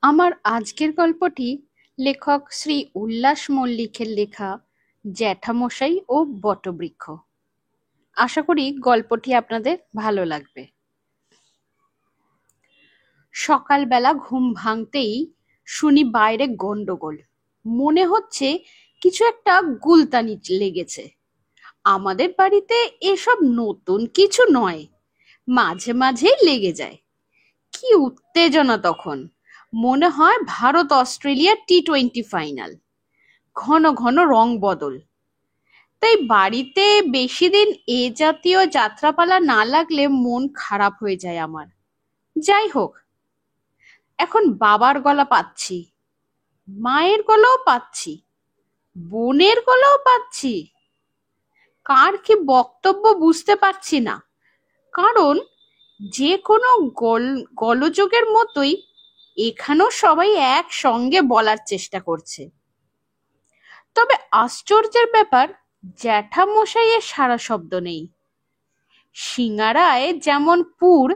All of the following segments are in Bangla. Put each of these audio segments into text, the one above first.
আমার আজকের গল্পটি লেখক শ্রী উল্লাস মল্লিকের লেখা জ্যাঠামশাই ও বটবৃক্ষ। আশা করি গল্পটি আপনাদের ভালো লাগবে। সকালবেলা ঘুম ভাঙতেই শুনি বাইরে গন্ডগোল। মনে হচ্ছে কিছু একটা গুলতানি লেগেছে। আমাদের বাড়িতে এসব নতুন কিছু নয়, মাঝে মাঝেই লেগে যায়। কি উত্তেজনা তখন! মনে হয় ভারত অস্ট্রেলিয়া টি-20 ফাইনাল। ঘন ঘন রং বদল। তাই বাড়িতে বেশি দিন এ জাতীয় যাত্রাপালা না লাগলে মন খারাপ হয়ে যায় আমার। যাই হোক, এখন বাবার গলা পাচ্ছি, মায়ের গলাও পাচ্ছি, বোনের গলাও পাচ্ছি। কার কি বক্তব্য বুঝতে পারছি না, কারণ যে কোনো গোলযোগের মতোই এখানেও সবাই একসঙ্গে বলার চেষ্টা করছে। তবে আশ্চর্যের ব্যাপার, জ্যাঠামশাইয়ের সাড়া শব্দ নেই। সিঙ্গারায় যেমন পুর,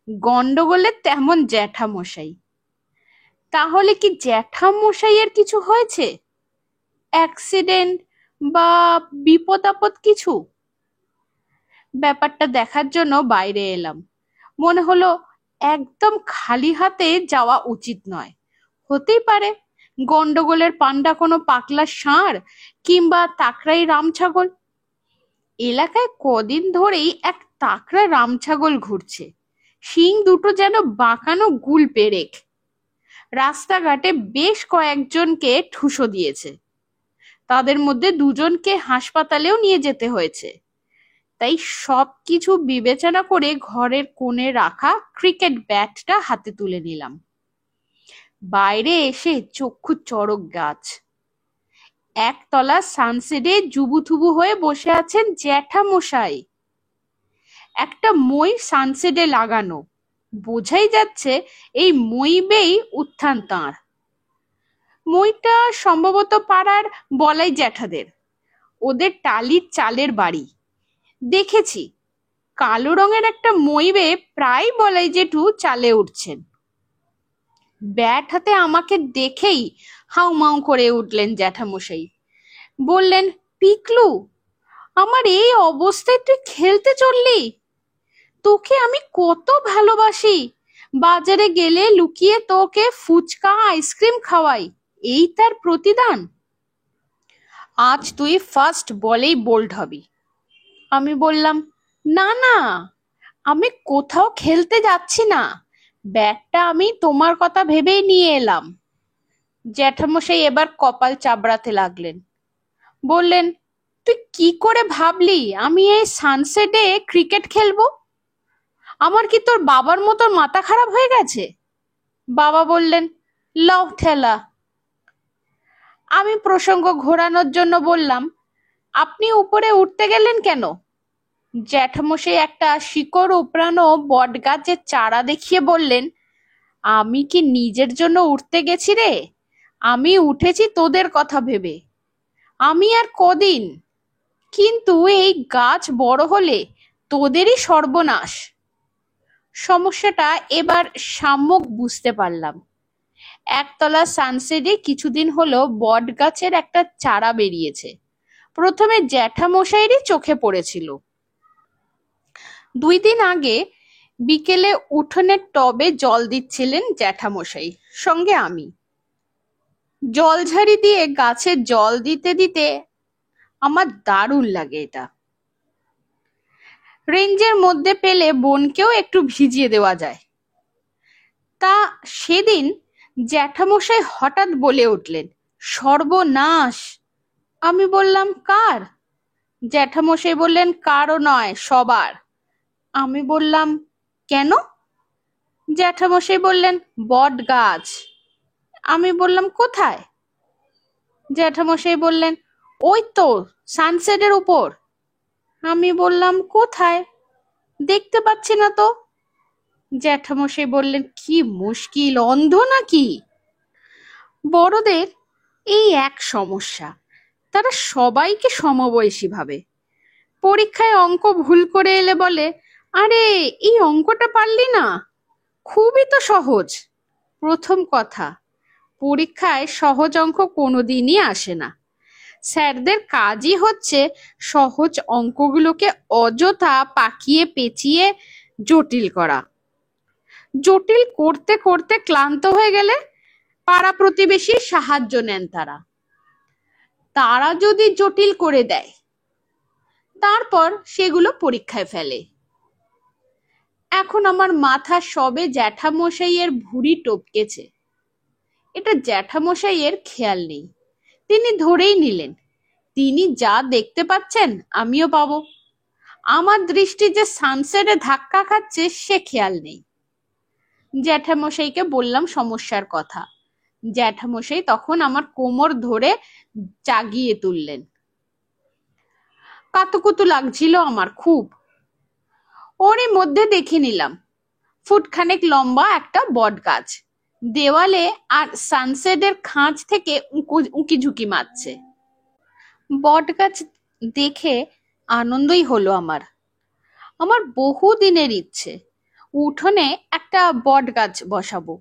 গন্ডগোলে তেমন জ্যাঠামশাই। তাহলে কি জ্যাঠামশাইয়ের কিছু হয়েছে? অ্যাক্সিডেন্ট বা বিপদ আপদ কিছু? ব্যাপারটা দেখার জন্য বাইরে এলাম। মনে হলো একদম খালি হাতে যাওয়া উচিত নয়। হতেই পারে গন্ডগোলের পান্ডা কোনো পাকলা ষাঁড় কিংবা তাকড়াই রামছাগল। এলাকায় কদিন ধরেই এক তাকড়া রামছাগল ঘুরছে, শিং দুটো যেন বাঁকানো গুল পেরেক। রাস্তাঘাটে বেশ কয়েকজনকে ঠুসো দিয়েছে, তাদের মধ্যে দুজনকে হাসপাতালেও নিয়ে যেতে হয়েছে। তাই সবকিছু বিবেচনা করে ঘরের কোণে রাখা ক্রিকেট ব্যাটটা হাতে তুলে নিলাম। বাইরে এসে চক্ষু চড়ক গাছ। একতলা সানসেটে জুবুথুবু হয়ে বসে আছেন জ্যাঠামশাই। একটা মই সানসেটে লাগানো, বোঝাই যাচ্ছে এই মই বেয়েই উত্থান তাঁর। মইটা সম্ভবত পাড়ার বলাই জ্যাঠাদের, ওদের টালির চালের বাড়ি। দেখেছি কালো রঙের একটা মই বেয়ে প্রায় বলাই জেঠু চালে উঠছেন। ব্যাট হাতে আমাকে দেখেই হাউমাউ করে উঠলেন জ্যাঠামশাই। বললেন, পিকলু, আমার এই অবস্থায় তুই খেলতে চললি? তোকে আমি কত ভালোবাসি। বাজারে গেলে লুকিয়ে তোকে ফুচকা আইসক্রিম খাওয়াই, এই তার প্রতিদান। আজ তুই ফার্স্ট বলেই বোল্ড হবি। আমি বললাম, না না, আমি কোথাও খেলতে যাচ্ছি না, ব্যাটটা আমি তোমার কথা ভেবেই নিয়ে এলাম। জ্যাঠামশাই এবার কপাল চাবড়াতে লাগলেন। বললেন, তুই কি করে ভাবলি আমি এই সানসেটে ক্রিকেট খেলবো? আমার কি তোর বাবার মতো মাথা খারাপ হয়ে গেছে? বাবা বললেন, লও ঠেলা। আমি প্রসঙ্গ ঘোরানোর জন্য বললাম, আপনি উপরে উঠতে গেলেন কেন? জ্যাঠামশাই একটা শিকড় উপড়ানো বট গাছের চারা দেখিয়ে বললেন, আমি কি নিজের জন্য উঠতে গেছি রে? আমি উঠেছি তোদের কথা ভেবে। আমি আর কদিন, কিন্তু এই গাছ বড় হলে তোদেরই সর্বনাশ। সমস্যাটা এবার সাম্যক বুঝতে পারলাম। একতলা সানসেটে কিছুদিন হলো বট গাছের একটা চারা বেরিয়েছে। প্রথমে জ্যাঠামশাইয়েরই চোখে পড়েছিল। 2 দিন আগে বিকেলে উঠোনের টবে জল দিচ্ছিলেন জ্যাঠামশাই, সঙ্গে আমি। জলঝাড়ি দিয়ে গাছে জল দিতে দিতে আমার দারুণ লাগে এটা। রেঞ্জের মধ্যে পেলে বোনকেও একটু ভিজিয়ে দেওয়া যায়। তা সেদিন জ্যাঠামশাই হঠাৎ বলে উঠলেন, সর্বনাশ! আমি বললাম, কার? জ্যাঠামশাই বললেন, কারও নয়, সবার। আমি বললাম, কেন? জ্যাঠামশাই বললেন, বট গাছ। আমি বললাম, কোথায়? জ্যাঠামশাই বললেন, ওই তো সানসেটের উপর। আমি বললাম, কোথায়? দেখতে পাচ্ছি না তো। জ্যাঠামশাই বললেন, কি মুশকিল, অন্ধ নাকি? বড়দের এই এক সমস্যা, তারা সবাইকে সমবয়সী ভাবে। পরীক্ষায় অঙ্ক ভুল করে এলে বলে, আরে এই অঙ্কটা পারলি না, খুবই তো সহজ। প্রথম কথা, পরীক্ষায় সহজ অঙ্ক কোনোদিনই আসে না। স্যারদের কাজই হচ্ছে সহজ অঙ্কগুলোকে অযথা পাকিয়ে পেঁচিয়ে জটিল করা। জটিল করতে করতে ক্লান্ত হয়ে গেলে পাড়া প্রতিবেশীর সাহায্য নেন তারা। তারা যদি জটিল করে দেয়, তারপর সেগুলো পরীক্ষায় ফেলে। এখন আমার মাথা সবে জ্যাঠামশাইয়ের ভুঁড়ি টপকেছে। এটা জ্যাঠামশাইয়ের খেয়াল নেই, তিনি ধরেই নিলেন তিনি যা দেখতে পাচ্ছেন আমিও পাবো। আমার দৃষ্টি যে সানসেটে ধাক্কা খাচ্ছে সে খেয়াল নেই। জ্যাঠামশাইকে বললাম সমস্যার কথা। জ্যাঠামশাই তখন আমার কোমর ধরে জাগিয়ে তুললেন। কাতুকুতু লাগছিল আমার খুব। ওরই মধ্যে দেখে নিলাম ফুটখানেক লম্বা একটা বট গাছ দেওয়ালে আর সানসেটের খাঁজ থেকে উঁকি ঝুঁকি মারছে। বট গাছ দেখে আনন্দই হলো আমার। আমার বহু দিনের ইচ্ছে, উঠোনে একটা বট গাছ বসাবো।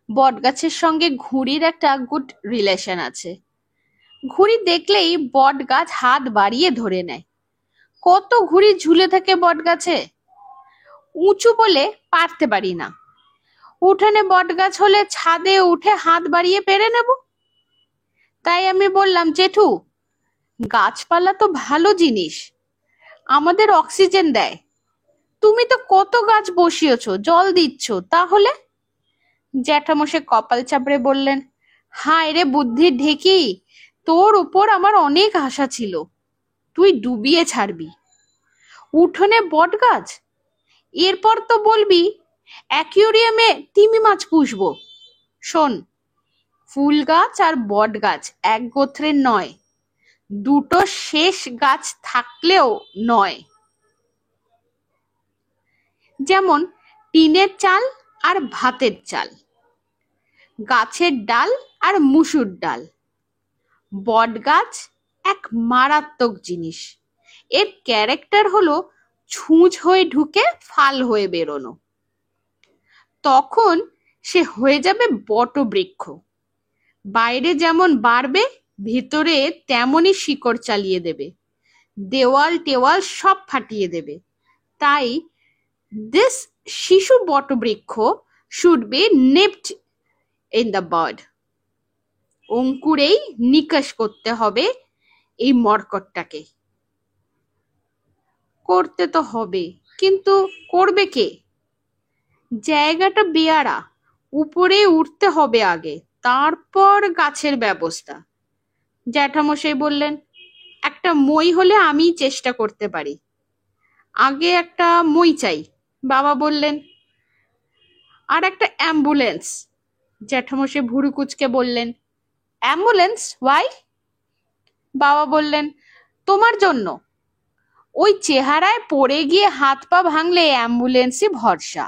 বট গাছের সঙ্গে ঘুড়ির একটা গুড রিলেশন আছে। ঘুড়ি দেখলেই বট গাছ হাত বাড়িয়ে ধরে নেয়। কত ঘুড়ি ঝুলে থাকে বট গাছে, উঁচু বলে পারতে পারি না। উঠানে বট গাছ হলে ছাদে উঠে হাত বাড়িয়ে পেরে নেব। তাই আমি বললাম, জেঠু, গাছপালা তো ভালো জিনিস, আমাদের অক্সিজেন দেয়। তুমি তো কত গাছ বসিয়েছ, জল দিচ্ছ, তাহলে? জ্যাঠামশাই কপাল চাপড়ে বললেন, হায় রে বুদ্ধির ঢেকি, তোর উপর আমার অনেক আশা ছিল, তুই ডুবিয়ে ছাড়বি। উঠোনে বট গাছ, এরপর তো বলবি অ্যাকুয়ারিয়ামে তিমি মাছ পুষবো। শোন, ফুল গাছ আর বট গাছ এক গোত্রের নয়, দুটো শেষ গাছ থাকলেও নয়। যেমন টিনের চাল আর ভাতের চাল, গাছের ডাল আর মুসুর ডাল। বট গাছ এক মারাত্মক জিনিস। এর ক্যারেক্টার হলো ছুঁচ হয়ে ঢুকে ফাল হয়ে বেরোনো। তখন সে হয়ে যাবে বটবৃক্ষ। বাইরে যেমন বাড়বে, ভেতরে তেমনই শিকড় চালিয়ে দেবে, দেওয়াল টেওয়াল সব ফাটিয়ে দেবে। তাই দিস শিশু বটবৃক্ষ should be nipped in the bud. অঙ্কুরেই নিকাশ করতে হবে এই মর্কটটাকে। করতে তো হবে, কিন্তু করবে কে? জায়গাটা বেয়ারা, উপরে উঠতে হবে আগে, তারপর গাছের ব্যবস্থা। জ্যাঠামশাই বললেন, একটা মই হলে আমি চেষ্টা করতে পারি, আগে একটা মই চাই। বাবা বললেন, আর একটা অ্যাম্বুলেন্স। জ্যাঠামশাই ভুরু কুচকে বললেন, অ্যাম্বুলেন্স ওয়াই? বাবা বললেন, তোমার জন্য। ওই চেহারায় পড়ে গিয়ে হাত পা ভাঙলে অ্যাম্বুলেন্সই ভরসা।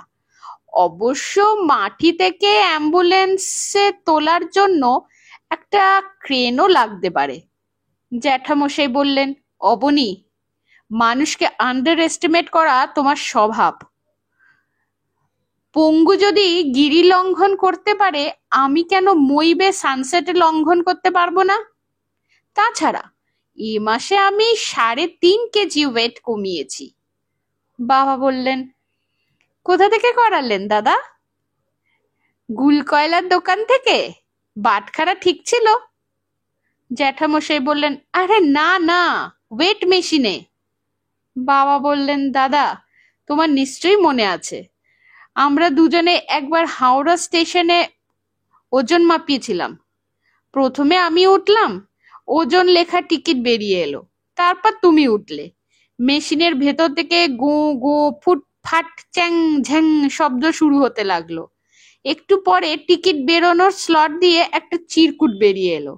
অবশ্য মাটি থেকে অ্যাম্বুলেন্সে তোলার জন্য একটা ক্রেনও লাগতে পারে। জ্যাঠামশাই বললেন, অবনী, মানুষকে আন্ডার এস্টিমেট করা তোমার স্বভাব। পঙ্গু যদি গিরি লঙ্ঘন করতে পারে, আমি কেন মইবে সানসেটে লঙ্ঘন করতে পারবো না? তাছাড়া এ মাসে আমি 3.5 কেজি ওয়েট কমিয়েছি। বাবা বললেন, কোথা থেকে করালেন দাদা? গুলকয়লার দোকান থেকে? বাটখারা ঠিক ছিল? জ্যাঠামশাই বললেন, আরে না না, ওয়েট মেশিনে। বাবা বললেন, দাদা, তোমার নিশ্চয়ই মনে আছে, আমরা দুজনে একবার হাওড়া স্টেশনে ওজন মাপিয়েছিলাম। প্রথমে আমি উঠলাম, ওজন লেখা টিকিট বেরিয়ে এলো, তারপর তুমি উঠলে। মেশিনের ভেতর থেকে গো গো ফুট ফাট চ্যাং ঝ্যাং শব্দ শুরু হতে লাগলো। একটু পরে টিকিট বেরোনোর স্লট দিয়ে একটা চিরকুট বেরিয়ে এলো।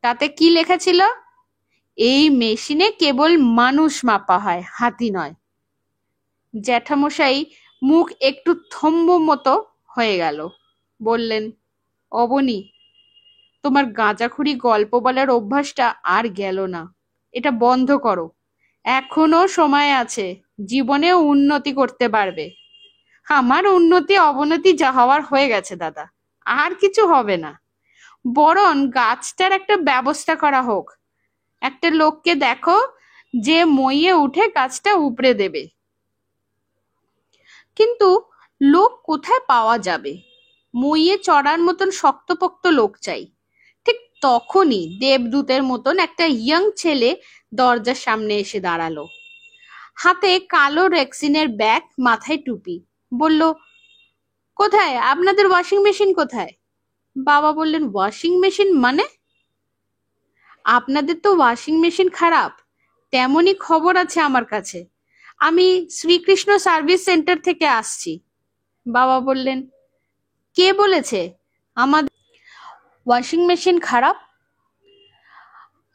তাতে কি লেখা ছিল? এই মেশিনে কেবল মানুষ মাপা হয়, হাতি নয়। জ্যাঠামশাই মুখ একটু থম্ব মতো হয়ে গেল। বললেন, অবনী, তোমার গাঁজাখুরি গল্প বলার অভ্যাসটা আর গেল না, এটা বন্ধ করো। এখনো সময় আছে, জীবনে উন্নতি করতে পারবে। আমার উন্নতি অবনতি যা হওয়ার হয়ে গেছে দাদা, আর কিছু হবে না, বরং গাছটার একটা ব্যবস্থা করা হোক। একটা লোককে দেখো যে মইয়ে উঠে গাছটা উপড়ে দেবে। কিন্তু লোক কোথায় পাওয়া যাবে? মইয়ে চড়ার মতন শক্তপোক্ত লোক চাই। ঠিক তখনই দেবদূতের মতন একটা ইয়ং ছেলে দরজার সামনে এসে দাঁড়ালো। হাতে কালো রেক্সিনের ব্যাগ, মাথায় টুপি। বলল, কোথায় আপনাদের ওয়াশিং মেশিন কোথায়? বাবা বললেন, ওয়াশিং মেশিন মানে? আপনাদের তো ওয়াশিং মেশিন খারাপ, তেমনই খবর আছে আমার কাছে। আমি শ্রীকৃষ্ণ সার্ভিস সেন্টার থেকে আসছি। বাবা বললেন, কে বলেছে আমাদের ওয়াশিং মেশিন খারাপ?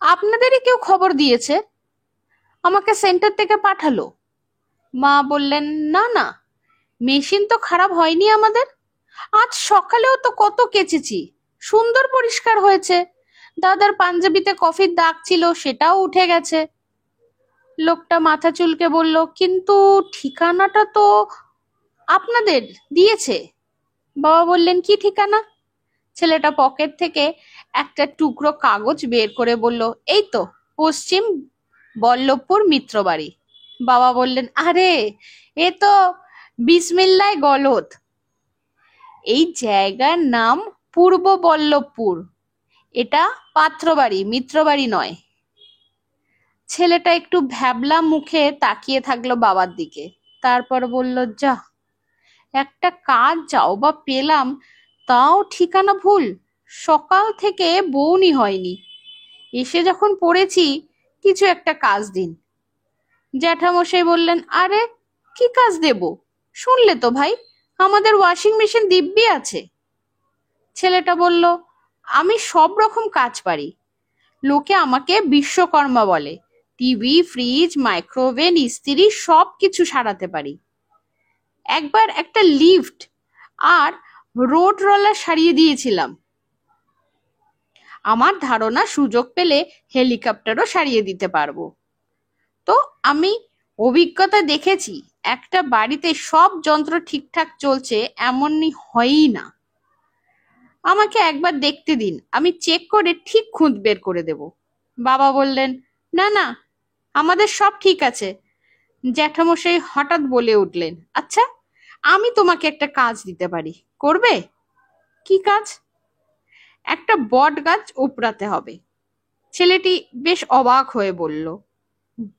আপনাদেরই কেউ খবর দিয়েছে, আমাকে সেন্টার থেকে পাঠালো। মা বললেন, না না, মেশিন তো খারাপ হয়নি আমাদের। আজ সকালেও তো কত কেচেছি, সুন্দর পরিষ্কার হয়েছে। দাদার পাঞ্জাবিতে কফির দাগ ছিল, সেটাও উঠে গেছে। লোকটা মাথা চুলকে বলল, কিন্তু ঠিকানাটা তো আপনাদের দিয়েছে। বাবা বললেন, কি ঠিকানা? ছেলেটা পকেট থেকে একটা টুকরো কাগজ বের করে বলল, এই তো পশ্চিম বল্লভপুর মিত্রবাড়ি। বাবা বললেন, আরে এ তো বিসমিল্লায় গলদ। এই জায়গার নাম পূর্ব বল্লভপুর, এটা পাত্রবাড়ি, মিত্রবাড়ি নয়। ছেলেটা একটু ভ্যাবলা মুখে তাকিয়ে থাকলো বাবার দিকে, তারপর বলল, যা, একটা কাজ যাও বা পেলাম, তাও ঠিকানা ভুল। সকাল থেকে বউনি হয়নি, এসে যখন পড়েছি, কিছু একটা কাজ দিন। জ্যাঠামশাই বললেন, আরে কি কাজ দেব? শুনলে তো ভাই, আমাদের ওয়াশিং মেশিন দিব্যি আছে। ছেলেটা বলল, আমি সব রকম কাজ পারি, লোকে আমাকে বিশ্বকর্মা বলে। টিভি, ফ্রিজ, মাইক্রোওভেন, ইস্ত্রি সব কিছু সারাতে পারি। একবার একটা লিফট আর রোড রোলার সারিয়ে দিয়েছিলাম। আমার ধারণা সুযোগ পেলে হেলিকপ্টারও সারিয়ে দিতে পারবো। তো আমি অভিজ্ঞতা দেখেছি, একটা বাড়িতে সব যন্ত্র ঠিকঠাক চলছে এমনই হয়ই না। আমাকে একবার দেখতে দিন, আমি চেক করে ঠিক খুঁত বের করে দেব। বাবা বললেন, না না, আমাদের সব ঠিক আছে। জ্যাঠামশাই হঠাৎ বলে উঠলেন, আচ্ছা, আমি তোমাকে একটা কাজ দিতে পারি, করবে? কি কাজ? একটা বট গাছ উপড়াতে হবে। ছেলেটি বেশ অবাক হয়ে বলল,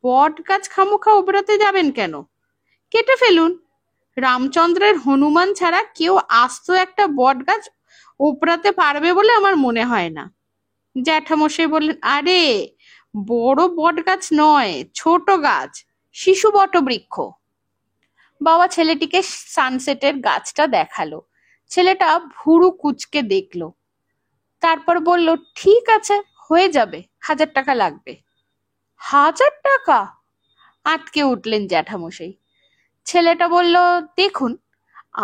বট গাছ খামোখা উপড়াতে যাবেন কেন? কেটে ফেলুন। রামচন্দ্রের হনুমান ছাড়া কেউ আস্ত একটা বট গাছ উপড়াতে পারবে বলে আমার মনে হয় না। জ্যাঠামশাই বললেন, আরে বড় বট গাছ নয়, ছোট গাছ, শিশু বটবৃক্ষ। বাবা ছেলেটিকে সানসেটের গাছটা দেখালো। ছেলেটা ভুরু কুচকে দেখলো, তারপর বলল, ঠিক আছে, হয়ে যাবে, 1000 টাকা লাগবে। 1000 টাকা? আটকে উঠলেন জ্যাঠামশাই। ছেলেটা বলল, দেখুন,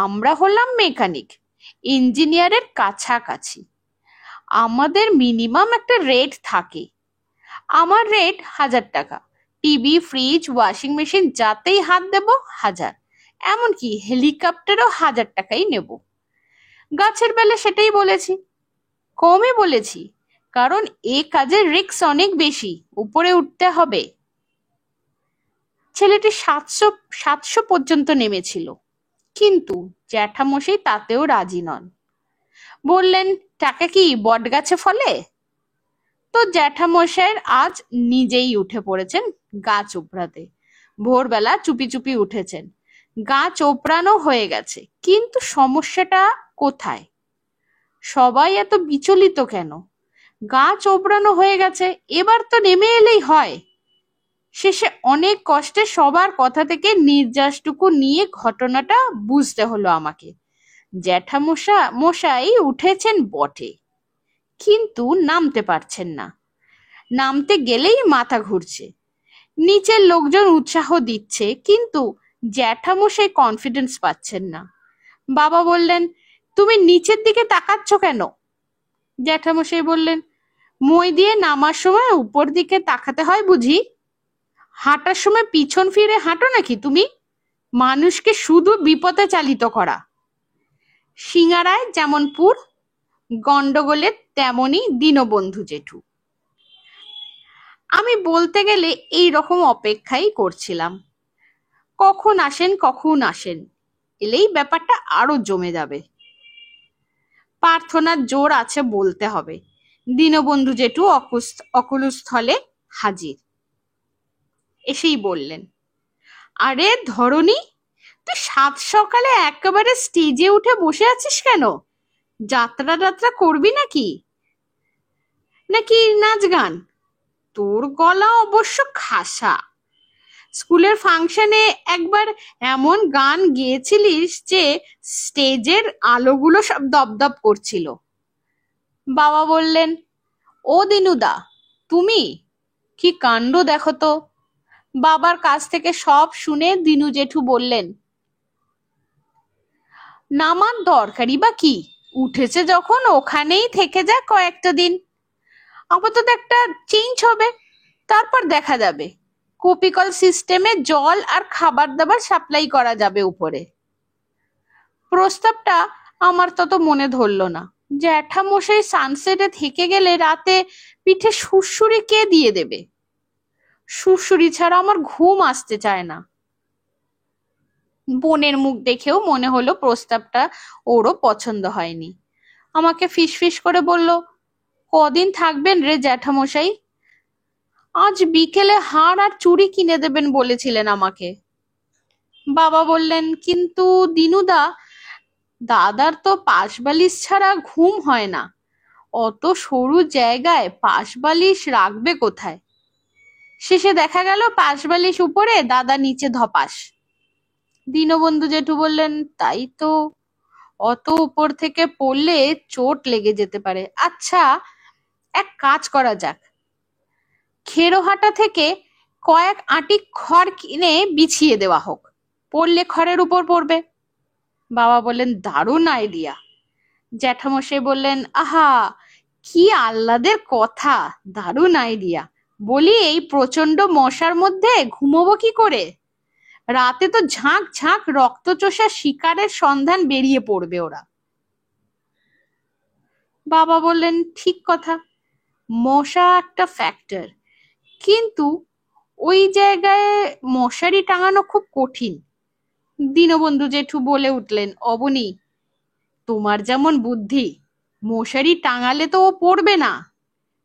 আমরা হলাম মেকানিক, ইঞ্জিনিয়ারের কাছাকাছি, আমাদের মিনিমাম একটা রেট থাকে। আমার রেট 1000 টাকা। টিভি, ফ্রিজ, ওয়াশিং মেশিন যাতেই হাত দেব 1000, এমনকি হেলিকপ্টারও 1000 টাকাই নেব। গাছের বেলা সেটাই বলেছি, কমই বলেছি, কারণ এ কাজের রিস্ক অনেক বেশি, উপরে উঠতে হবে। ছেলেটি 700 পর্যন্ত নেমেছিল, কিন্তু জ্যাঠামশাই তাতেও রাজি নন। বললেন, টাকা কি বট গাছে ফলে? তো জ্যাঠামশাইয়ের আজ নিজেই উঠে পড়েছেন গাছ উপড়াতে। ভোরবেলা চুপি চুপি উঠেছেন, গাছ ওপড়ানো হয়ে গেছে। কিন্তু সমস্যাটা কোথায়? সবাই এত বিচলিত কেন? গাছ ওপড়ানো হয়ে গেছে, এবার তো নেমে এলেই হয়। শেষে অনেক কষ্টে সবার কথা থেকে নির্যাসটুকু নিয়ে ঘটনাটা বুঝতে হলো আমাকে। মশাই উঠেছেন বটে, কিন্তু নামতে পারছেন না। নামতে গেলেই মাথা ঘুরছে। নিচের লোকজন উৎসাহ দিচ্ছে, কিন্তু জ্যাঠামশাই কনফিডেন্স পাচ্ছেন না। বাবা বললেন, তুমি নিচের দিকে তাকাচ্ছ কেন? জ্যাঠামশাই বললেন, মই দিয়ে নামার সময় উপর দিকে তাকাতে হয় বুঝি? হাঁটার সময় পিছন ফিরে হাঁটো নাকি তুমি? মানুষকে শুধু বিপদে চালিত করা। সিঙ্গারায় যেমন পুর, গন্ডগোলের তেমনই দীনবন্ধু জেঠু। আমি বলতে গেলে এই রকম অপেক্ষাই করছিলাম, কখন আসেন, এলেই ব্যাপারটা আরো জমে যাবে। প্রার্থনার জোর আছে বলতে হবে। দীনবন্ধু জেঠু অকুস্থলে হাজির। এসেই বললেন, আরে ধরনী, তুই সাত সকালে একেবারে স্টেজে উঠে বসে আছিস কেন? যাত্রা টাত্রা করবি নাকি? নাকি নাচ গান? তোর গলা অবশ্য খাসা। স্কুলের ফাংশনে একবার এমন গান গেয়েছিলিস যে স্টেজের আলোগুলো সব দপদপ করছিল। বাবা বললেন, ও দিনুদা, তুমি? কি কাণ্ড দেখো তো। বাবার কাছ থেকে সব শুনে দিনু জেঠু বললেন, নামার দরকারই বা কি, উঠেছে যখন ওখানেই থেকে যা কয়েকটা দিন। আপাতত একটা চেঞ্জ হবে, তারপর দেখা যাবে। কপিকল সিস্টেমে জল আর খাবার দাবার সাপ্লাই করা যাবে উপরে। প্রস্তাবটা আমার তত মনে ধরল না। জ্যাঠামশাই সানসেটে থেকে গেলে রাতে পিঠে সুড়সুড়ি কে দিয়ে দেবে? সুড়সুড়ি ছাড়া আমার ঘুম আসতে চায় না। বোনের মুখ দেখেও মনে হলো প্রস্তাবটা ওরও পছন্দ হয়নি। আমাকে ফিসফিস করে বলল, কদিন থাকবেন রে জ্যাঠামশাই? আজ বিকেলে হার আর চুড়ি কিনে দেবেন বলেছিলেন আমাকে। বাবা বললেন, কিন্তু দিনুদা, দাদার তো পাশ বালিশ ছাড়া ঘুম হয় না। অত সরু জায়গায় পাশ বালিশ রাখবে কোথায়? শেষে দেখা গেল পাশ বালিশ উপরে, দাদা নিচে ধপাস। দীনবন্ধু জেঠু বললেন, তাই তো, অত উপর থেকে পড়লে চোট লেগে যেতে পারে। আচ্ছা, এক কাজ করা যাক, খেরোহাটা থেকে কয়েক আঁটি খড় কিনে বিছিয়ে দেওয়া হোক, পড়লে খড়ের উপর পড়বে। বাবা বললেন, দারুণ আইডিয়া। জ্যাঠামশাই বললেন, আহা, কি আহ্লাদের কথা, দারুণ আইডিয়া। বলি, এই প্রচন্ড মশার মধ্যে ঘুমোবো কি করে? রাতে তো ঝাঁক ঝাঁক রক্তচোষা শিকারের সন্ধান বেরিয়ে পড়বে ওরা। বাবা বললেন, ঠিক কথা, মশা একটা ফ্যাক্টর, কিন্তু ওই জায়গায় মশারি টাঙানো খুব কঠিন। দীনবন্ধু জেঠু বলে উঠলেন, অবনী, তোমার যেমন বুদ্ধি, মশারি টাঙালে তো ও পড়বে না,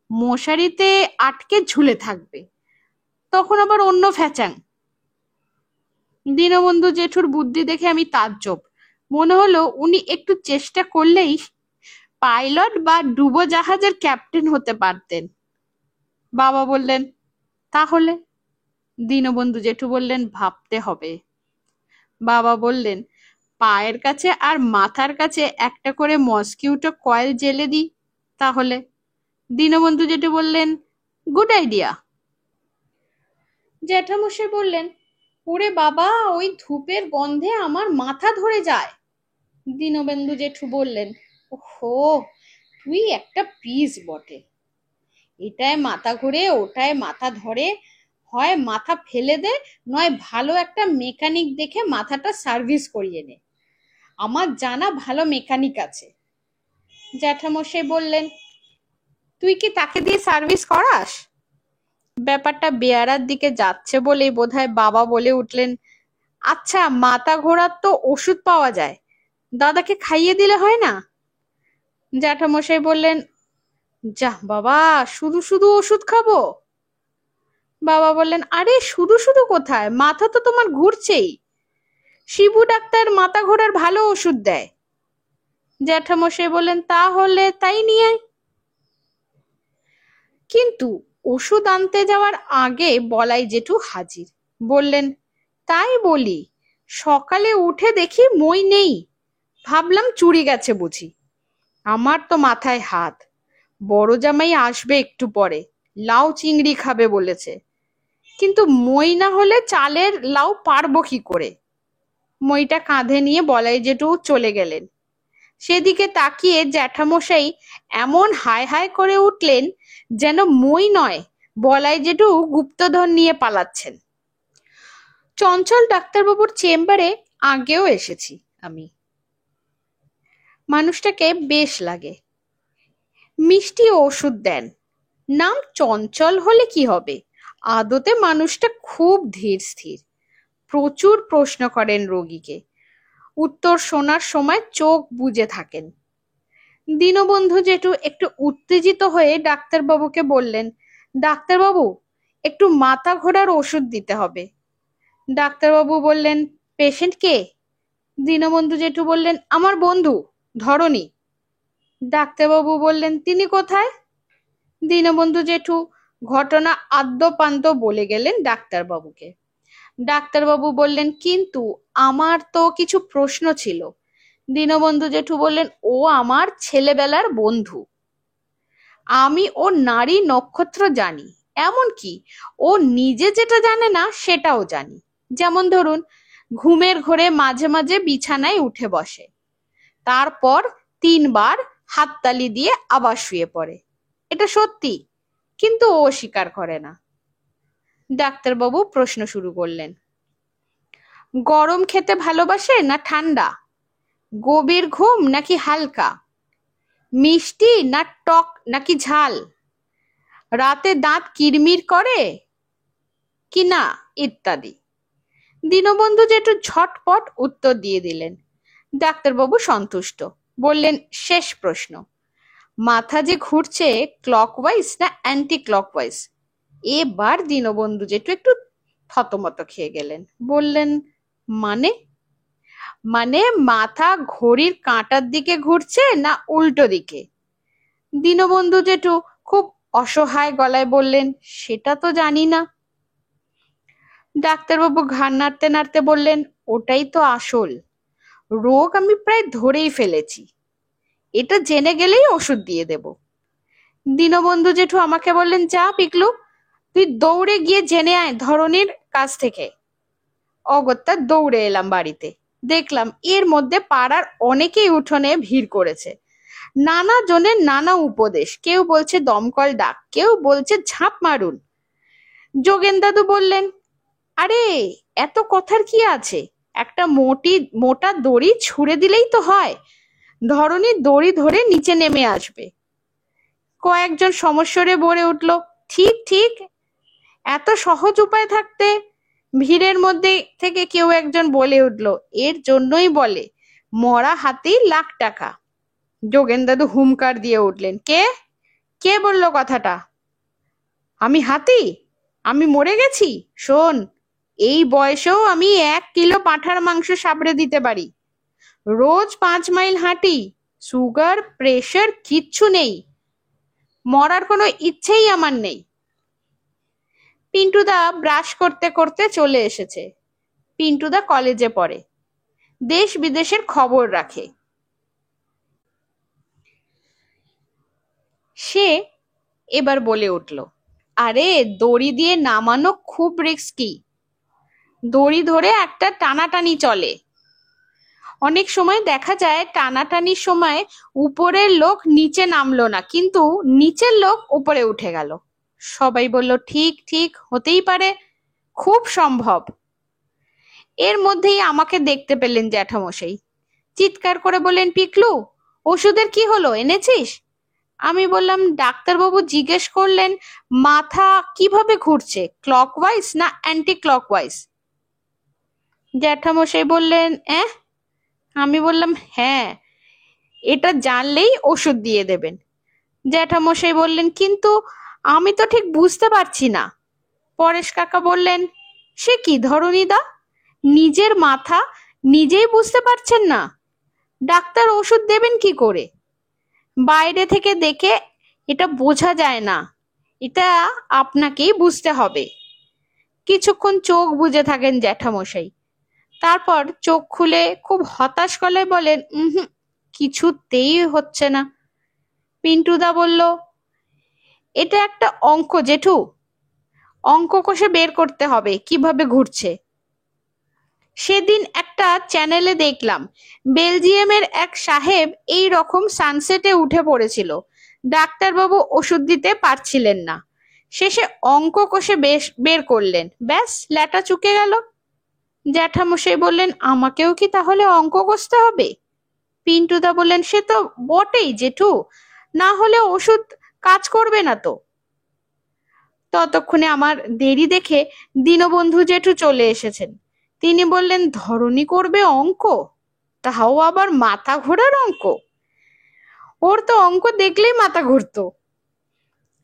মশারিতে আটকে ঝুলে থাকবে, তখন আবার অন্য ফ্যাচাং। দীনবন্ধু জেঠুর বুদ্ধি দেখে আমি তাজ্জব। মনে হলো উনি একটু চেষ্টা করলেই পাইলট বা ডুবো জাহাজের ক্যাপ্টেন হতে পারতেন। বাবা বললেন, তাহলে? দীনবন্ধু জেঠু বললেন, ভাবতে হবে। বাবা বললেন, পায়ের কাছে আর মাথার কাছে একটা করে মসকিউটো কয়েল জেলে দিই তাহলে। দীনবন্ধু জেঠু বললেন, গুড আইডিয়া। জ্যাঠামশাই বললেন, ওরে বাবা, ওই ধূপের গন্ধে আমার মাথা ধরে যায়। দীনবন্ধু জেঠু বললেন, ওহো, তুই একটা পিস বটে। এটায় মাথা ঘুরে, ওটায় মাথা ধরে, হয় মাথা ফেলে দে, নয় ভালো একটা মেকানিক দেখে মাথাটা সার্ভিস করিয়ে নে। আমার জানা ভালো মেকানিক আছে। জ্যাঠামশাই বললেন, তুই কি তাকে দিয়ে সার্ভিস করাস? ব্যাপারটা বেয়ারার দিকে যাচ্ছে বলেই বোধহয় বাবা বলে উঠলেন, আচ্ছা, মাথা ঘোরার তো ওষুধ পাওয়া যায়, দাদাকে খাইয়ে দিলে হয় না? জ্যাঠামশাই বললেন, যা বাবা, শুধু শুধু ওষুধ খাবো? বাবা বললেন, আরে শুধু শুধু কোথায়, মাথা তো তোমার ঘুরছেই, শিবু ডাক্তার মাথা ঘোরার ভালো ওষুধ দেয়। জ্যাঠামশাই বললেন, তাহলে তাই নিয়ে আয়। কিন্তু ওষুধ আনতে যাওয়ার আগে বলাই জেঠু হাজির। বললেন, তাই বলি, সকালে উঠে দেখি মই নেই, ভাবলাম চুরি গেছে বুঝি। আমার তো মাথায় হাত, বড় জামাই আসবে একটু পরে, লাউ চিংড়ি খাবে বলেছে, কিন্তু মই না হলে চালের লাউ পারবো কি করে? মইটা কাঁধে নিয়ে বলাই জেঠু চলে গেলেন। সেদিকে তাকিয়ে জ্যাঠামশাই এমন হায় হায় করে উঠলেন যেন মই নয়, বলাই জেঠু গুপ্তধন নিয়ে পালাচ্ছেন। চঞ্চল ডাক্তারবাবুর চেম্বারে আগেও এসেছি আমি। মানুষটাকে বেশ লাগে, মিষ্টি ওষুধ দেন। নাম চঞ্চল হলে কি হবে? আদতে মানুষটা খুব ধীর স্থির, প্রচুর প্রশ্ন করেন রোগীকে, উত্তর শোনার সময় চোখ বুজে থাকেন। দীনবন্ধু জেঠু একটু উত্তেজিত হয়ে ডাক্তারবাবুকে বললেন, ডাক্তারবাবু, একটু মাথা ঘোরার ওষুধ দিতে হবে। ডাক্তারবাবু বললেন, পেশেন্ট কে? দীনবন্ধু জেঠু বললেন, আমার বন্ধু ধরণী। ডাক্তারবাবু বললেন, তিনি কোথায়? দীনবন্ধু জেঠু ঘটনা আদ্যোপান্ত বলে গেলেন ডাক্তারবাবুকে। ডাক্তারবাবু বললেন, কিন্তু আমার তো কিছু প্রশ্ন ছিল। দীনবন্ধু জেঠু বললেন, ও আমার ছেলেবেলার বন্ধু। আমি ওর নারী নক্ষত্র জানি, এমনকি ও নিজে যেটা জানে না সেটাও জানি। যেমন ধরুন, ঘুমের ঘোরে মাঝে মাঝে বিছানায় উঠে বসে, তারপর 3 বার হাততালি দিয়ে আবার শুয়ে পড়ে। এটা সত্যি, কিন্তু ও স্বীকার করে না। ডাক্তারবাবু প্রশ্ন শুরু করলেন, গরম খেতে ভালোবাসে না ঠান্ডা? গভীর ঘুম নাকি হালকা? মিষ্টি না টক নাকি ঝাল? রাতে দাঁত কিরমির করে কি না, ইত্যাদি। দীনবন্ধু জেঠু ঝটপট উত্তর দিয়ে দিলেন। ডাক্তারবাবু সন্তুষ্ট, বললেন, শেষ প্রশ্ন, মাথা যে ঘুরছে ক্লকওয়াইজ না অ্যান্টি ক্লকওয়াইজ? এবার দীনবন্ধু জেঠু একটু থতমত খেয়ে গেলেন, বললেন, মানে? মানে মাথা ঘড়ির কাঁটার দিকে ঘুরছে না উল্টো দিকে? দীনবন্ধু জেঠু খুব অসহায় গলায় বললেন, সেটা তো জানি না। ডাক্তারবাবু ঘাড় নাড়তে নাড়তে বললেন, ওটাই তো আসল রোগ, আমি প্রায় ধরেই ফেলেছি, এটা জেনে গেলেই ওষুধ দিয়ে দেব। দীনবন্ধু জেঠু আমাকে বললেন, যা পিকলু, তুই দৌড়ে গিয়ে জেনে আয় ধরণীর কাছ থেকে। অগত্যা দৌড়ে এলাম বাড়িতে। দেখলাম এর মধ্যে পাড়ার অনেকেই উঠোনে ভিড় করেছে। নানা জনের নানা উপদেশ, কেউ বলছে দমকল ডাক, কেউ বলছে ঝাঁপ মারুন। যোগেন দাদু বললেন, আরে এত কথার কি আছে, একটা মোটা দড়ি ছুঁড়ে দিলেই তো হয়, ধরনী দড়ি ধরে নিচে নেমে আসবে। কয়েকজন সমস্বরে বলে উঠল, ঠিক ঠিক, এত সহজ উপায় থাকতে। ভিড়ের মধ্যে থেকে কেউ একজন বলে উঠল, এর জন্যই বলে মরা হাতেই লাখ টাকা। যোগেন দাদু হুমকার দিয়ে উঠলেন, কে কে বললো কথাটা? আমি হাতি? আমি মরে গেছি? শোন, এই বয়সেও আমি 1 কিলো পাঁঠার মাংস সাবড়ে দিতে পারি। রোজ 5 মাইল হাঁটি, সুগার প্রেশার কিচ্ছু নেই, মরার কোনো ইচ্ছেই আমার নেই। পিন্টুদা ব্রাশ করতে করতে চলে এসেছে। পিন্টুদা কলেজে পড়ে, দেশ বিদেশের খবর রাখে। সে এবার বলে উঠল, আরে দড়ি দিয়ে নামানো খুব রিস্কি, দড়ি ধরে একটা টানাটানি চলে। অনেক সময় দেখা যায় টানাটানির সময় উপরের লোক নিচে নামলো না, কিন্তু নিচের লোক উপরে উঠে গেল। সবাই বলল, ঠিক ঠিক, হতেই পারে, খুব সম্ভব। এর মধ্যেই আমাকে দেখতে পেলেন জ্যাঠামশাই, চিৎকার করে বললেন, পিকলু, ওষুধের কি হলো, এনেছিস? আমি বললাম, ডাক্তারবাবু জিজ্ঞেস করলেন মাথা কিভাবে ঘুরছে, ক্লকওয়াইজ না অ্যান্টি ক্লকওয়াইজ। জ্যাঠামশাই বললেন, আমি বললাম, হ্যাঁ, এটা জানলেই ওষুধ দিয়ে দেবেন। জ্যাঠামশাই বললেন, কিন্তু আমি তো ঠিক বুঝতে পারছি না। পরেশ কাকা বললেন, সে কি ধরণীদা, নিজের মাথা নিজেই বুঝতে পারছেন না, ডাক্তার ওষুধ দেবেন কি করে? বাইরে থেকে দেখে এটা বোঝা যায় না, এটা আপনাকেই বুঝতে হবে। কিছুক্ষণ চোখ বুজে থাকেন জ্যাঠামশাই, তারপর চোখ খুলে খুব হতাশ গলায় বলেন, কিছুতেই হচ্ছে না। পিন্টুদা বলল, এটা একটা অঙ্ক জেঠু, অঙ্ক কষে বের করতে হবে কিভাবে ঘুরছে। সেদিন একটা চ্যানেলে দেখলাম বেলজিয়ামের এক সাহেব এই রকম সানসেটে উঠে পড়েছিল, ডাক্তারবাবু ওষুধ দিতে পারছিলেন না, শেষে অঙ্ক কষে বের করলেন, ব্যাস ল্যাটা চুকে গেল। জ্যাঠামশাই বললেন, আমাকেও কি তাহলে অঙ্ক কষতে হবে? পিন্টুদা বললেন, সে তো বটেই জেঠু, না হলে ওষুধ কাজ করবে না তো। ততক্ষণে আমার দেরি দেখে দীনবন্ধু জেঠু চলে এসেছেন। তিনি বললেন, ধরনী করবে অঙ্ক, তাও আবার মাথা ঘোরার অঙ্ক। ওর তো অঙ্ক দেখলেই মাথা ঘুরতো।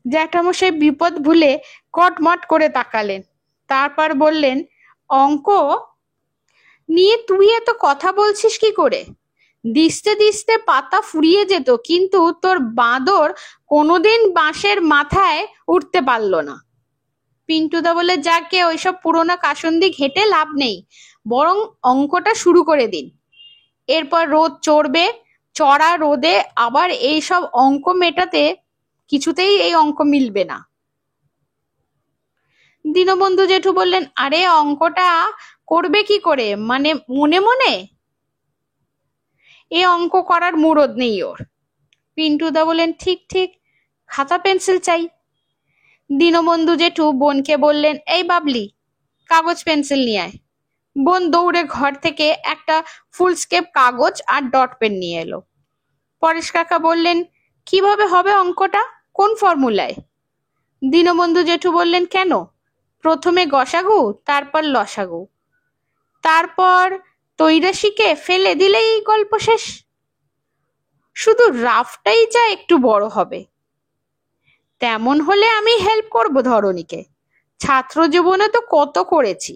জ্যাঠামশাই বিপদ ভুলে কটমট করে তাকালেন, তারপর বললেন, অঙ্ক নিয়ে তুই এত কথা বলছিস কি করে? দিস্তে দিস্তে পাতা ফুরিয়ে যেত, কিন্তু তোর বাঁদর কোনোদিন বাঁশের মাথায় উঠতে পারলো না। পিন্টুদা বলে, যাকে ওইসব পুরোনো কাসন্দি ঘেটে লাভ নেই, বরং অঙ্কটা শুরু করে দিন। এরপর রোদ চড়বে, চড়া রোদে আবার এইসব অঙ্ক মেটাতে কিছুতেই এই অঙ্ক মিলবে না। দীনবন্ধু জেঠু বললেন, আরে অঙ্কটা করবে কি করে, মানে মনে মনে? এ অঙ্ক করার মুরদ নেই ওর। পিন্টুদা বললেন, ঠিক ঠিক, খাতা পেন্সিল চাই। দীনবন্ধু জেঠু বোনকে বললেন, এই বাবলি, কাগজ পেন্সিল নিয়ে আয়। বোন দৌড়ে ঘর থেকে একটা ফুলস্কেপ কাগজ আর ডট পেন নিয়ে এলো। পরেশ কাকা বললেন, কিভাবে হবে অঙ্কটা, কোন ফর্মুলায়? দীনবন্ধু জেঠু বললেন, কেন, প্রথমে গসাগু, তারপর লসাগু, তারপর তৈরাশিকে ফেলে দিলেই গল্প শেষ। শুধু রাফটাই যা একটু বড় হবে। তেমন হলে আমি হেল্প করব ধরণীকে, ছাত্র জীবনে তো কত করেছি।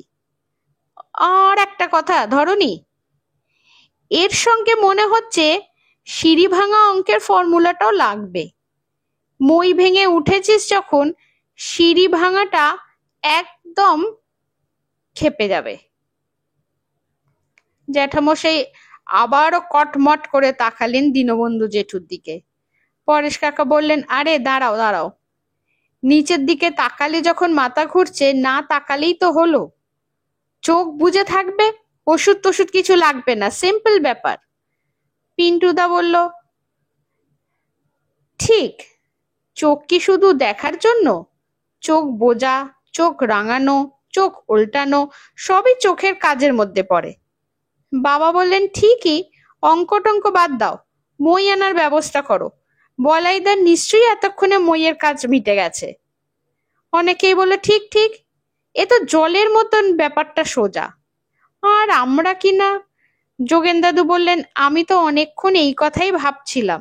আর একটা কথা ধরণী, এর সঙ্গে মনে হচ্ছে সিঁড়ি ভাঙা অঙ্কের ফর্মুলাটাও লাগবে। মই ভেঙে উঠেছিস যখন, সিঁড়ি ভাঙাটা একদম খেপে যাবে। জ্যাঠামশাই আবারও কটমট করে তাকালেন দীনবন্ধু জেঠুর দিকে। পরেশ কাকা বললেন, আরে দাঁড়াও দাঁড়াও, নিচের দিকে তাকালে যখন মাথা ঘুরছে, না তাকালেই তো হলো। চোখ বুজে থাকবে, ওষুধ টষুধ কিছু লাগবে না, সিম্পল ব্যাপার। পিন্টুদা বলল, ঠিক, চোখ কি শুধু দেখার জন্য? চোখ বোঝা, চোখ রাঙানো, চোখ উল্টানো সবই চোখের কাজের মধ্যে পড়ে। বাবা বললেন, ঠিকই, অঙ্ক টঙ্ক বাদ দাও, মই আনার ব্যবস্থা করো। বলাইদার নিশ্চয়ই এতক্ষণে মইয়ের কাজ মিটে গেছে। অনেকেই বলল, ঠিক ঠিক, এ তো জলের মতন, ব্যাপারটা সোজা। আর আমরা কি না? যোগেন দাদু বললেন, আমি তো অনেকক্ষণ এই কথাই ভাবছিলাম।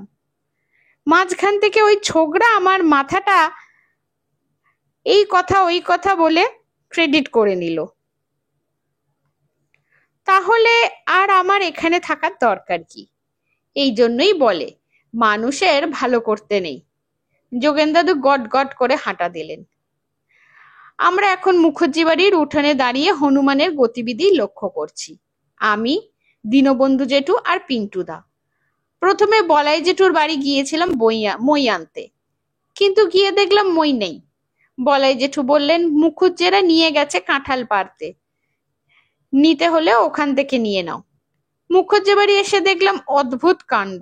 মাঝখান থেকে ওই ছোকরা আমার মাথাটা এই কথা ওই কথা বলে ক্রেডিট করে নিল। তাহলে আর আমার এখানে থাকার দরকার কি? এই জন্যই বলে মানুষের ভালো করতে নেই। যোগেন দাদু গট গট করে হাঁটা দিলেন। আমরা এখন মুখুজ্জি বাড়ির উঠানে দাঁড়িয়ে হনুমানের গতিবিধি লক্ষ্য করছি। আমি, দীনবন্ধু জেঠু আর পিন্টুদা। প্রথমে বলাই জেঠুর বাড়ি গিয়েছিলাম মই আনতে, কিন্তু গিয়ে দেখলাম মই নেই। বলাই জেঠু বললেন, মুখুজ্জেরা নিয়ে গেছে কাঁঠাল পাড়তে, নিতে হলে ওখান থেকে নিয়ে নাও। মুখুজ্জে বাড়ি এসে দেখলাম অদ্ভুত কাণ্ড।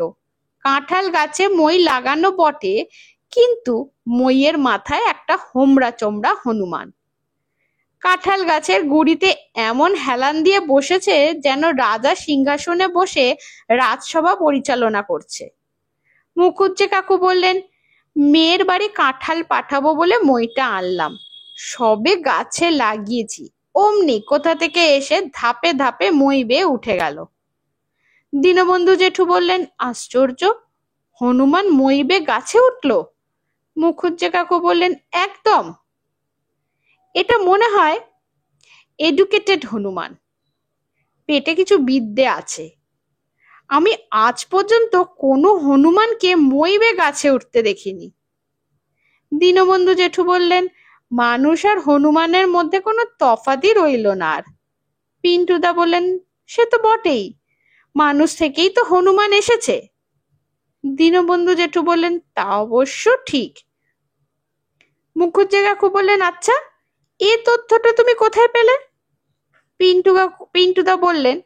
কাঁঠাল গাছে মই লাগানো বটে, কিন্তু মইয়ের মাথায় একটা হোমরা চোমরা হনুমান। কাঁঠাল গাছের গুড়িতে এমন হেলান দিয়ে বসেছে যেন রাজা সিংহাসনে বসে রাজসভা পরিচালনা করছে। মুখুজ্জে কাকু বললেন, মেয়ের বাড়ি কাঁঠাল পাঠাবো বলে মইটা আনলাম, সবে গাছে লাগিয়েছি, অমনি কোথা থেকে এসে ধাপে ধাপে মই বেয়ে উঠে গেল। দীনবন্ধু জেঠু বললেন, আশ্চর্য, হনুমান মই বেয়ে গাছে উঠল? মুখুজ্জে কাকু বললেন, একদম, এটা মনে হয় এডুকেটেড হনুমান, পেটে কিছু বিদ্যে আছে। আমি আজ পর্যন্ত কোনো হনুমানকে মই বেয়ে গাছে উঠতে দেখিনি। দীনবন্ধু জেঠু বললেন, মানুষ আর হনুমানের মধ্যে কোনো তফাতই রইল না আর। পিন্টুদা বললেন, সে তো বটেই, মানুষ থেকেই তো হনুমান এসেছে। দীনবন্ধু জেঠু বললেন, তা অবশ্য ঠিক। মুখুজ্জে কাকু বললেন, আচ্ছা, এ তথ্যটা তুমি কোথায় পেলে? পিন্টুদা বললেন,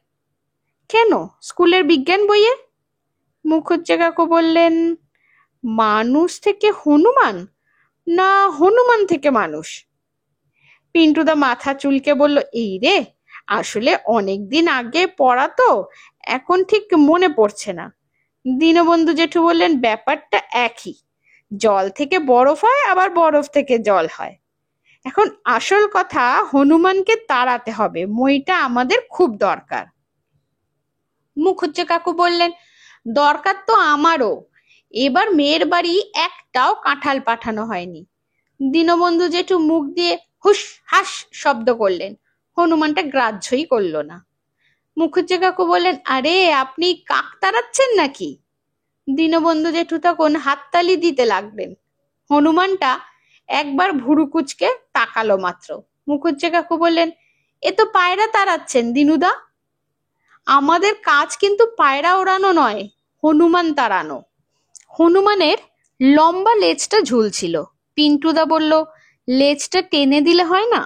কেন, স্কুলের বিজ্ঞান বইয়ে। মুখুজ্জে কাকু বললেন, মানুষ থেকে হনুমান, না হনুমান থেকে মানুষ? পিন্টুদা মাথা চুলকে বলল, এই রে, আসলে অনেকদিন আগে পড়া তো, এখন ঠিক মনে পড়ছে না। দীনবন্ধু জেঠু বললেন, ব্যাপারটা একই, জল থেকে বরফ হয়, আবার বরফ থেকে জল হয়। এখন আসল কথা, হনুমানকে তাড়াতে হবে, মইটা আমাদের খুব দরকার। মুখুজ্জে কাকু বললেন, দরকার তো আমারও, এবার মেয়ের বাড়ি একটাও কাঁঠাল পাঠানো হয়নি। দীনবন্ধু জেঠু মুখ দিয়ে হুস হাস শব্দ করলেন, হনুমানটা গ্রাহ্যই করলো না। মুখুজ্জে কাকু বললেন, আরে আপনি কাক তাড়াচ্ছেন নাকি? দীনবন্ধু জেঠু তখন হাততালি দিতে লাগলেন। হনুমানটা একবার ভুরু কুঁচকে তাকালো মাত্র। মুখুজ্জে কাকু বললেন, এ তো পায়রা তাড়াচ্ছেন দিনুদা। আমাদের কাজ কিন্তু পায়রা ওড়ানো নয়, হনুমান তাড়ানো। হনুমানের লম্বা লেজটা ঝুলছিল। পিন্টুদা বলল, লেজটা টেনে দিলে হয় না?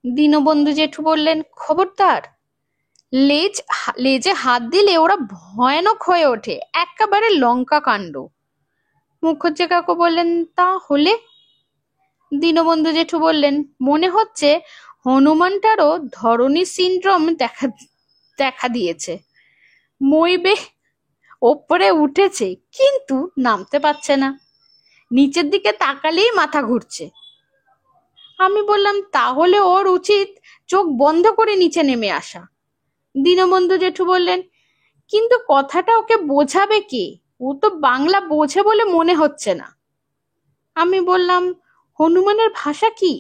দীনবন্ধু জেঠু বললেন, খবরদার, লেজে হাত দিলে ওরা ভয়ানক হয়ে ওঠে, একেবারে লঙ্কা কাণ্ড। মুখুজ্জে কাকু বললেন, তা হলে? দীনবন্ধু জেঠু বললেন, মনে হচ্ছে হনুমানটারও ধরনী সিনড্রোম দেখা দিয়েছে। মই বেশ ওপরে উঠেছে, কিন্তু নামতে পারছে না, নিচের দিকে তাকালেই মাথা ঘুরছে। আমি বললাম, তাহলে ওর উচিত চোখ বন্ধ করে নিচে নেমে আসা। দীনবন্ধু জেঠু বললেন, কিন্তু কথাটা ওকে বোঝাবে কে? ও তো বাংলা বোঝে বলে মনে হচ্ছে না। আমি বললাম, হনুমানের ভাষা কি?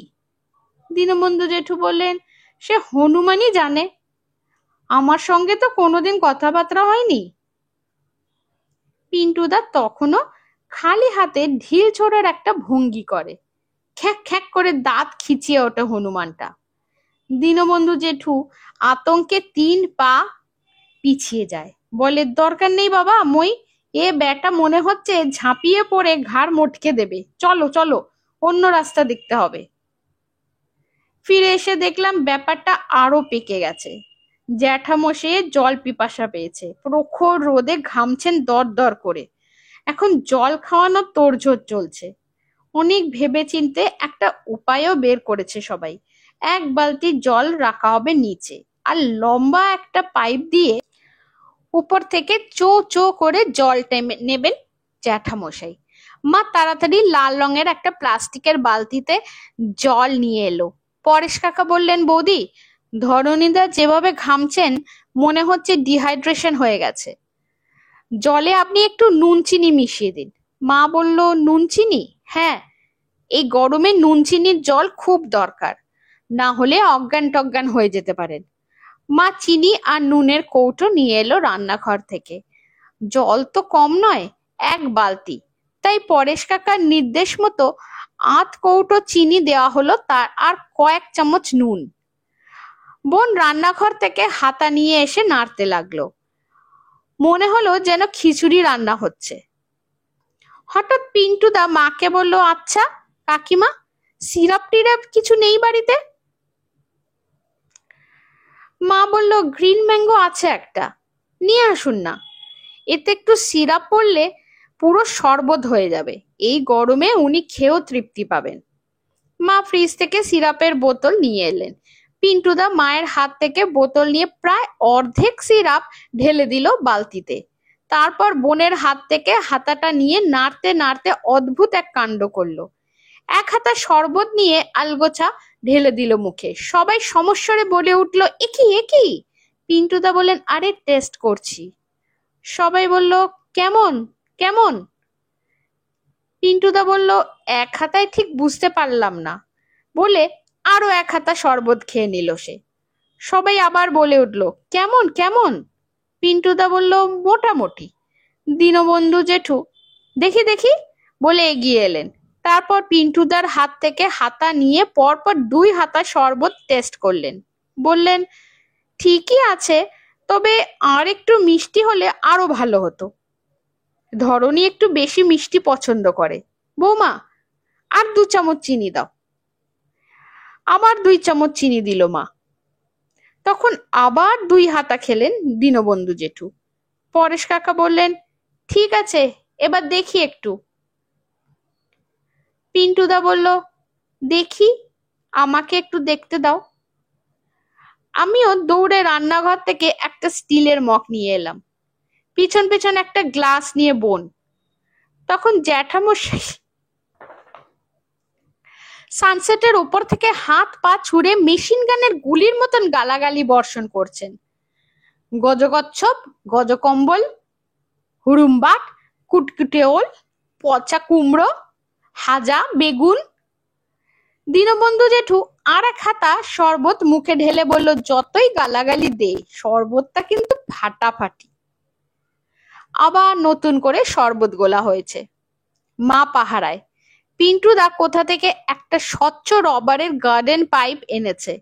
দীনবন্ধু জেঠু বললেন, সে হনুমানই জানে, আমার সঙ্গে তো কোনোদিন কথাবার্তা হয়নি। পিন্টুদা তখনও খালি হাতে ঢিল ছোড়ার একটা ভঙ্গি করে, খ্যাক খ্যাক করে দাঁত খিচিয়ে ওঠে হনুমানটা। দীনবন্ধু জেঠু আতঙ্কে 3 পা পিছিয়ে যায়, বলে, দরকার নেই বাবা মই, এ ব্যাটা মনে হচ্ছে ঝাঁপিয়ে পড়ে ঘাড় মটকে দেবে, চলো চলো, অন্য রাস্তা দেখতে হবে। ফিরে এসে দেখলাম ব্যাপারটা আরো পেকে গেছে। জ্যাঠামশাইয়ের জল পিপাসা পেয়েছে, প্রখর রোদে ঘামছেন দর দর করে, এখন জল খাওয়ানোর তোড়জোড় চলছে। অনেক ভেবেচিন্তে একটা উপায়ও বের করেছে সবাই। 1 বালতি জল রাখা হবে নিচে, আর লম্বা একটা পাইপ দিয়ে উপর থেকে চো চো করে জল নেবেন জ্যাঠামশাই। মা তাড়াতাড়ি লাল রঙের একটা প্লাস্টিকের বালতিতে জল নিয়ে এলো। পরেশ কাকা বললেন, বৌদি, ধরণীদা যেভাবে ঘামছেন মনে হচ্ছে ডিহাইড্রেশন হয়ে গেছে, জলে আপনি একটু নুন চিনি মিশিয়ে দিন। মা বলল, নুন চিনি? হ্যাঁ, এই গরমে নুন চিনির জল খুব দরকার, না হলে অজ্ঞান টজ্ঞান হয়ে যেতে পারেন। মা চিনি আর নুনের কৌটো নিয়ে এলো রান্নাঘর থেকে। জল তো কম নয়, 1 বালতি, তাই পরেশ কাকার নির্দেশ মতো 8 কৌটো চিনি দেওয়া হলো, তার আর কয়েক চামচ নুন। বোন রান্নাঘর থেকে হাতা নিয়ে এসে নাড়তে লাগলো, মনে হলো যেন খিচুড়ি রান্না হচ্ছে। হঠাৎ পিন্টুদা মাকে বলল, আচ্ছা কাকিমা, সিরাপ টিরাপ কিছু নেই বাড়িতে? মা বলল, গ্রিন ম্যাঙ্গো আছে একটা, নিয়ে আসুন না, এতে একটু সিরাপ পড়লে পুরো শরবত হয়ে যাবে, এই গরমে উনি খেয়েও তৃপ্তি পাবেন। মা ফ্রিজ থেকে সিরাপের বোতল নিয়ে এলেন। পিন্টুদা মায়ের হাত থেকে বোতল নিয়ে প্রায় অর্ধেক সিরাপ ঢেলে দিল বালতিতে। তারপর বোনের হাত থেকে হাতাটা নিয়ে নাড়তে নাড়তে অদ্ভুত এক কাণ্ড করলো। 1 হাতা শরবত নিয়ে আলগোছা ঢেলে দিল মুখে। সবাই সমস্বরে বলে উঠল, একই একই। পিন্টুদা বললেন, আরে টেস্ট করছি। সবাই বলল, কেমন কেমন? পিন্টুদা বলল, 1 হাতায় ঠিক বুঝতে পারলাম না, বলে আরো 1 হাতা শরবত খেয়ে নিল সে। সবাই আবার বলে উঠল, কেমন কেমন? পিন্টুদা বলল, মোটামুটি। দীনবন্ধু জেঠু দেখি দেখি বলে এগিয়ে এলেন। তারপর পিন্টুদার হাত থেকে হাতা নিয়ে পরপর 2 হাতা শরবত টেস্ট করলেন। বললেন, ঠিকই আছে, তবে আর একটু মিষ্টি হলে আরো ভালো হতো। ধরনী একটু বেশি মিষ্টি পছন্দ করে। বৌমা, আর 2 চামচ চিনি দাও। আবার 2 চামচ চিনি দিল মা। তখন আবার 2 হাতা খেলেন দীনবন্ধু জেঠু। পরেশ কাকা বললেন, ঠিক আছে, এবার দেখি একটু। পিন্টুদা বলল, দেখি, আমাকে একটু দেখতে দাও। আমিও দৌড়ে রান্নাঘর থেকে একটা স্টিলের মগ নিয়ে এলাম। পিছন পিছন একটা গ্লাস নিয়ে বোন। তখন জ্যাঠামশাই সানসেটের উপর থেকে হাত পা ছুড়ে মেশিন গানের গুলির মতন গালাগালি বর্ষণ করছেন। গজকচ্ছপ, গজকম্বল, হুড়ুম্বাট, কুটকুটে ওল, পচা কুমড়ো, হাজা, বেগুন। দীনবন্ধু জেঠু আর এক হাতা শরবত মুখে ঢেলে বলল, যতই গালাগালি দে, শরবতটা কিন্তু ফাটাফাটি। আবার নতুন করে শরবত গোলা হয়েছে। মা পাহারায়। পিন্টুদা কোথা থেকে একটা স্বচ্ছ রবারের গার্ডেন পাইপ এনেছে।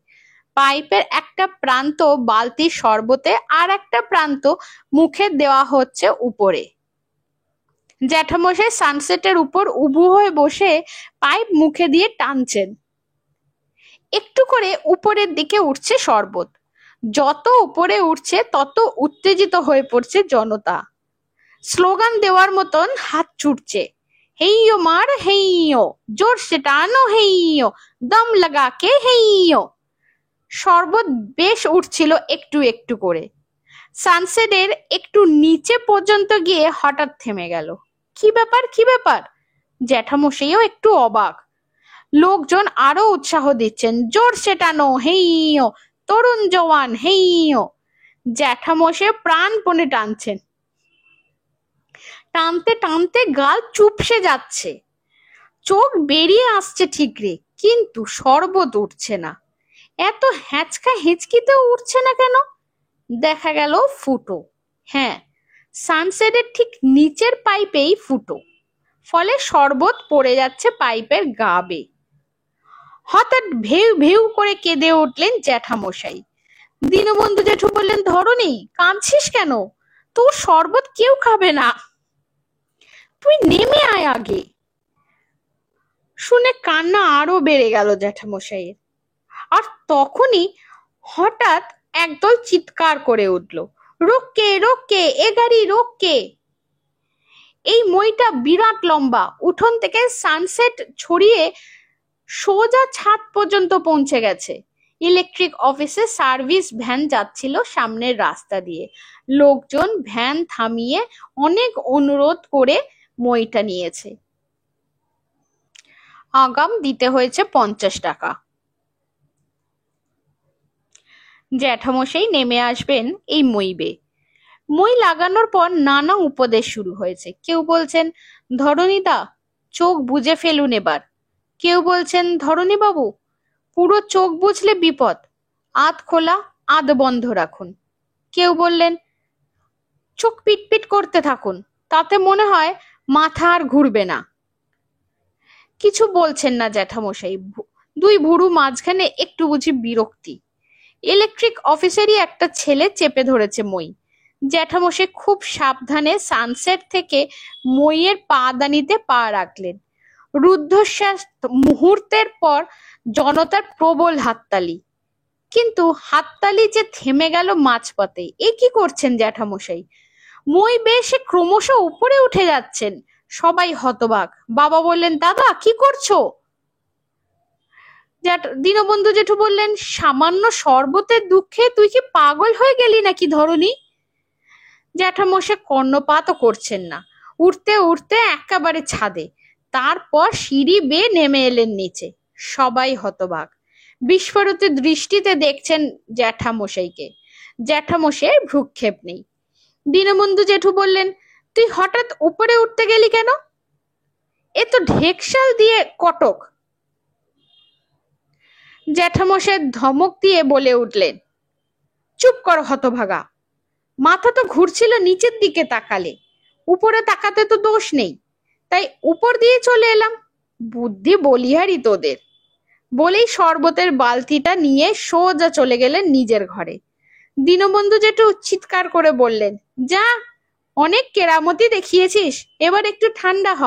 পাইপের একটা প্রান্ত বালতির শরবতে আর একটা প্রান্ত মুখে দেওয়া হচ্ছে উপরে। জ্যাঠামশাই সানসেটের উপর উবু হয়ে বসে পাইপ মুখে দিয়ে টানছেন। একটু করে উপরের দিকে উঠছে শরবত। যত উপরে উঠছে তত উত্তেজিত হয়ে পড়ছে জনতা। স্লোগান দেওয়ার মতন হাত ছুটছে। হেইয়ো মার, হেইয়ো, জোর সে টানো, হেইয়ো, দম লাগা কে, হেইয়ো। শরবত বেশ উঠছিল একটু একটু করে। সানসেটের একটু নিচে পর্যন্ত গিয়ে হঠাৎ থেমে গেল। কি ব্যাপার, কি ব্যাপার? জ্যাঠামশাইও একটু অবাক। লোকজন আরো উৎসাহ দিচ্ছেন, জোর সে টানো, হেইয়ো, তরুণ জওয়ান, হেইয়ো। জ্যাঠামশাই প্রাণপণে টানছেন। টানতে টানতে গাল চুপসে যাচ্ছে, চোখ বেরিয়ে আসছে ঠিকরে, কিন্তু শরবত উঠছে না। এত হ্যাঁচকা হেঁচকিতেও উঠছে না কেন? দেখা গেল ফুটো। হ্যাঁ, সানসেটের ঠিক নিচের পাইপেই ফুটো। ফলে শরবত পড়ে যাচ্ছে পাইপের গা বেয়ে। হঠাৎ ভেউ ভেউ করে কেঁদে উঠলেন জ্যাঠামশাই। দীনবন্ধু জেঠু বললেন, ধরনী, কাঁদছিস কেন? তোর শরবত কেউ খাবে না, তুই নেমে আয় আগে। শুনে কান্না আরো বেড়ে গেল জ্যাঠামশাইয়ের। আর তখনই হঠাৎ একদল চিৎকার করে উঠল, রোককে, রোককে, এ গাড়ি রোককে। এই মইটা বিরাট লম্বা, উঠোন থেকে সানসেট ছড়িয়ে সোজা ছাদ পর্যন্ত পৌঁছে গেছে। ইলেকট্রিক অফিসে সার্ভিস ভ্যান যাচ্ছিল সামনের রাস্তা দিয়ে। লোকজন ভ্যান থামিয়ে অনেক অনুরোধ করে মইটা নিয়েছে। আগাম দিতে হয়েছে 50 টাকা। জ্যাঠামশাই নেমে আসবেন এই মইবে। মই লাগানোর পর নানা উপদেশ শুরু হয়েছে। কেউ বলছেন, ধরণীদা, চোখ বুজে ফেলুন এবার। কেউ বলছেন, ধরণী বাবু, পুরো চোখ বুঝলে বিপদ, আধ খোলা আধ বন্ধ রাখুন। কেউ বললেন, চোখ পিটপিট করতে থাকুন, তাতে মনে হয় মাথা আর ঘুরবে না। কিছু বলছেন না জ্যাঠামশাই। দুই ভুরু মাঝখানে একটু বুঝি বিরক্তি। ইলেকট্রিক অফিসেরই একটা ছেলে চেপে ধরেছে মই। জ্যাঠামশাই খুব সাবধানে সানসেট থেকে মইয়ের পাদানিতে পা রাখলেন। রুদ্ধশ্বাস মুহূর্তের পর জনতার প্রবল হাততালি। কিন্তু হাততালি যে থেমে গেল মাঝপথে। এ কি করছেন জ্যাঠামশাই? মই বেশে ক্রমশ উপরে উঠে যাচ্ছেন। সবাই হতবাক। বাবা বললেন, দাদা কি করছো? দীনবন্ধু জেঠু বললেন, সামান্য শরবতের দুঃখে তুই কি পাগল হয়ে গেলি নাকি ধরনী? জ্যাঠামশাই কর্ণপাতও করছেন না। উঠতে উঠতে একেবারে ছাদে, তারপর সিঁড়ি বেয়ে নেমে এলেন নিচে। সবাই হতবাক। বিস্ফোরিত দৃষ্টিতে দেখছেন জ্যাঠামশাইকে। জ্যাঠামশাইয়ের ভ্রুক্ষেপ নেই। দীনবন্ধু জেঠু বললেন, তুই হঠাৎ উপরে উঠতে গেলি কেন? এ তো ঢেকশাল দিয়ে কটক। জ্যাঠামশাই ধমক দিয়ে বলে উঠলেন, চুপ কর হতভাগা, মাথা তো ঘুরছিল নিচের দিকে তাকালে, উপরে তাকাতে তো দোষ নেই, তাই উপর দিয়ে চলে এলাম। বুদ্ধি বলিহারি তোদের। বলেই শরবতের বালতিটা নিয়ে সোজা চলে গেলেন নিজের ঘরে। দীনবন্ধু জেঠু চিৎকার করে বললেন, যা, অনেক কেরামতি দেখিয়েছিস, এবার একটু ঠান্ডা হ।